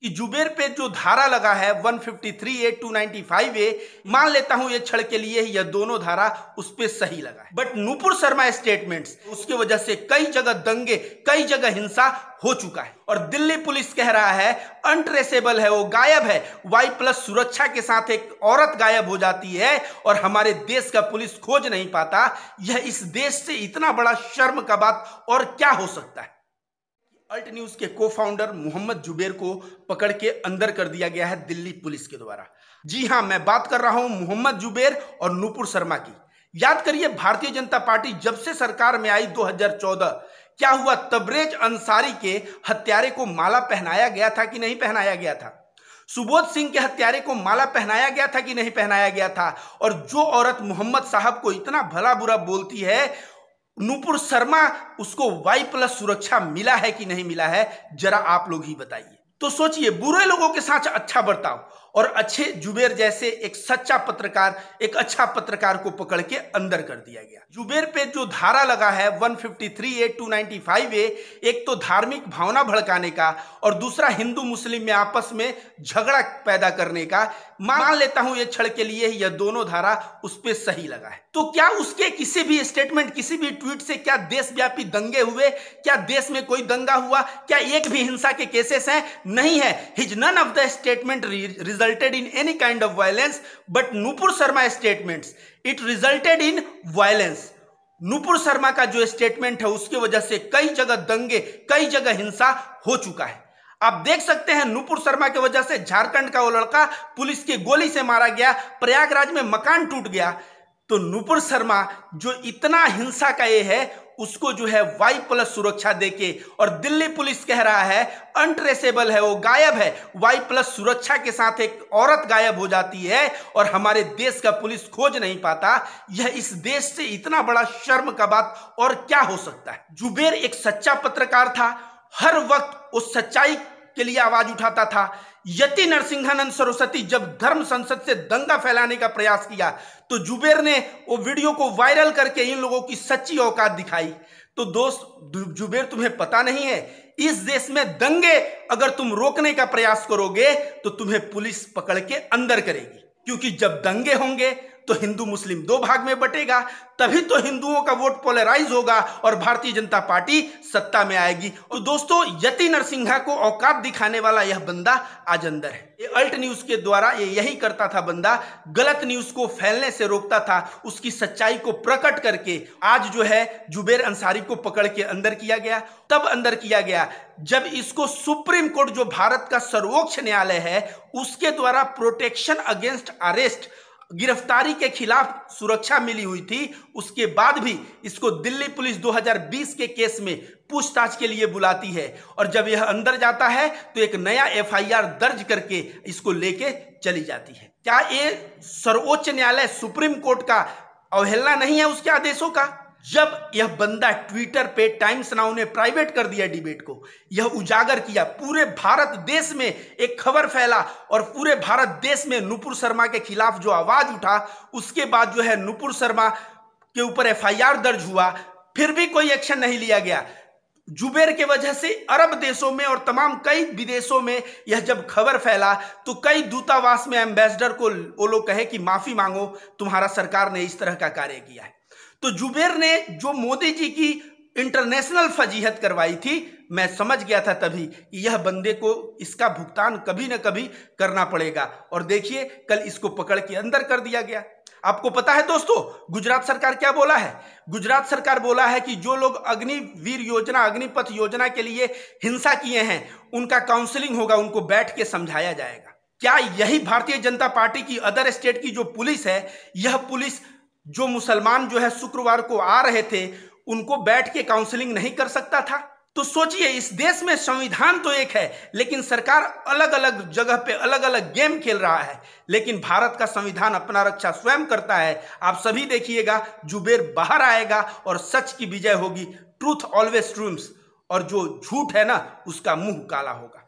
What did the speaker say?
कि जुबेर पे जो धारा लगा है 153A 295A, मान लेता हूं ये क्षण के लिए यह दोनों धारा उस पे सही लगा है, बट नुपुर शर्मा स्टेटमेंट्स उसकी वजह से कई जगह दंगे, कई जगह हिंसा हो चुका है। और दिल्ली पुलिस कह रहा है अनट्रेसेबल है, वो गायब है। Y+ सुरक्षा के साथ एक औरत गायब हो जाती है और हमारे देश का पुलिस खोज नहीं पाता। यह इस देश से इतना बड़ा शर्म का बात और क्या हो सकता है। अल्ट न्यूज के को फाउंडर मोहम्मद जुबेर को पकड़ के अंदर कर दिया गया है दिल्ली पुलिस के द्वारा। जी हां, मैं बात कर रहा हूं मोहम्मद जुबेर और नुपुर शर्मा की। याद करिए, भारतीय जनता पार्टी जब से सरकार में आई 2014, क्या हुआ? तबरेज अंसारी के हत्यारे को माला पहनाया गया था कि नहीं पहनाया गया था? सुबोध सिंह के हत्यारे को माला पहनाया गया था कि नहीं पहनाया गया था? और जो औरत मोहम्मद साहब को इतना भला बुरा बोलती है, नुपुर शर्मा, उसको Y+ सुरक्षा मिला है कि नहीं मिला है, जरा आप लोग ही बताइए। तो सोचिए, बुरे लोगों के साथ अच्छा बर्ताव और अच्छे जुबेर जैसे एक सच्चा पत्रकार, एक अच्छा पत्रकार को पकड़ के अंदर कर दिया गया। जुबेर पे जो धारा लगा है 153A 295A, एक तो धार्मिक भावना भड़काने का और दूसरा हिंदू मुस्लिम में आपस में झगड़ा पैदा करने का। मान लेता हूं ये क्षण के लिए यह दोनों धारा उस पे सही लगा है। तो क्या उसके किसी भी स्टेटमेंट, किसी भी ट्वीट से क्या देशव्यापी दंगे हुए? क्या देश में कोई दंगा हुआ? क्या एक भी हिंसा के केसेस हैं? नहीं है। His none of the statement resulted in any kind of violence, but Nupur Sharma statements it resulted in violence। Nupur Sharma का जो स्टेटमेंट है उसकी वजह से कई जगह दंगे, कई जगह हिंसा हो चुका है। आप देख सकते हैं, नुपुर शर्मा की वजह से झारखंड का वो लड़का पुलिस की गोली से मारा गया, प्रयागराज में मकान टूट गया। तो नुपुर शर्मा जो इतना हिंसा का ये है, उसको जो है Y+ सुरक्षा देके, और दिल्ली पुलिस कह रहा है अनट्रेसेबल है, वो गायब है। Y+ सुरक्षा के साथ एक औरत गायब हो जाती है और हमारे देश का पुलिस खोज नहीं पाता। यह इस देश से इतना बड़ा शर्म का बात और क्या हो सकता है। जुबेर एक सच्चा पत्रकार था, हर वक्त उस सच्चाई के लिए आवाज उठाता था। यति नरसिंहानंद सरस्वती जब धर्म संसद से दंगा फैलाने का प्रयास किया तो जुबेर ने वो वीडियो को वायरल करके इन लोगों की सच्ची औकात दिखाई। तो दोस्त जुबेर, तुम्हें पता नहीं है, इस देश में दंगे अगर तुम रोकने का प्रयास करोगे तो तुम्हें पुलिस पकड़ के अंदर करेगी, क्योंकि जब दंगे होंगे तो हिंदू मुस्लिम दो भाग में बटेगा, तभी तो हिंदुओं का वोट पोलराइज होगा और भारतीय जनता पार्टी सत्ता में आएगी। तो दोस्तों, यति नरसिंहा को औकात दिखाने वाला यह बंदा आज अंदर है। ये अल्ट न्यूज के द्वारा ये यही करता था बंदा, गलत न्यूज को फैलने से रोकता था, उसकी सच्चाई को प्रकट करके। आज जो है जुबेर अंसारी को पकड़ के अंदर किया गया। तब अंदर किया गया जब इसको सुप्रीम कोर्ट, जो भारत का सर्वोच्च न्यायालय है, उसके द्वारा प्रोटेक्शन अगेंस्ट अरेस्ट, गिरफ्तारी के खिलाफ सुरक्षा मिली हुई थी। उसके बाद भी इसको दिल्ली पुलिस 2020 के केस में पूछताछ के लिए बुलाती है, और जब यह अंदर जाता है तो एक नया FIR दर्ज करके इसको लेके चली जाती है। क्या ये सर्वोच्च न्यायालय, सुप्रीम कोर्ट का अवहेलना नहीं है उसके आदेशों का? जब यह बंदा ट्विटर पे, टाइम्स नाउ ने प्राइवेट कर दिया डिबेट को, यह उजागर किया, पूरे भारत देश में एक खबर फैला और पूरे भारत देश में नुपुर शर्मा के खिलाफ जो आवाज उठा, उसके बाद जो है नुपुर शर्मा के ऊपर FIR दर्ज हुआ, फिर भी कोई एक्शन नहीं लिया गया। जुबेर के वजह से अरब देशों में और तमाम कई विदेशों में यह जब खबर फैला तो कई दूतावास में एम्बेसडर को वो लोग कहे कि माफी मांगो, तुम्हारा सरकार ने इस तरह का कार्य किया है। तो जुबेर ने जो मोदी जी की इंटरनेशनल फजीहत करवाई थी, मैं समझ गया था तभी कि यह बंदे को इसका भुगतान कभी न कभी करना पड़ेगा। और देखिए, कल इसको पकड़ के अंदर कर दिया गया। आपको पता है दोस्तों, गुजरात सरकार क्या बोला है? गुजरात सरकार बोला है कि जो लोग अग्निवीर योजना, अग्निपथ योजना के लिए हिंसा किए हैं, उनका काउंसलिंग होगा, उनको बैठ के समझाया जाएगा। क्या यही भारतीय जनता पार्टी की अदर स्टेट की जो पुलिस है, यह पुलिस जो मुसलमान जो है शुक्रवार को आ रहे थे, उनको बैठ के काउंसलिंग नहीं कर सकता था? तो सोचिए, इस देश में संविधान तो एक है, लेकिन सरकार अलग अलग जगह पे अलग अलग गेम खेल रहा है। लेकिन भारत का संविधान अपना रक्षा स्वयं करता है। आप सभी देखिएगा, जुबेर बाहर आएगा और सच की विजय होगी। ट्रूथ ऑलवेज ट्रूम्स, और जो झूठ है ना, उसका मुंह काला होगा।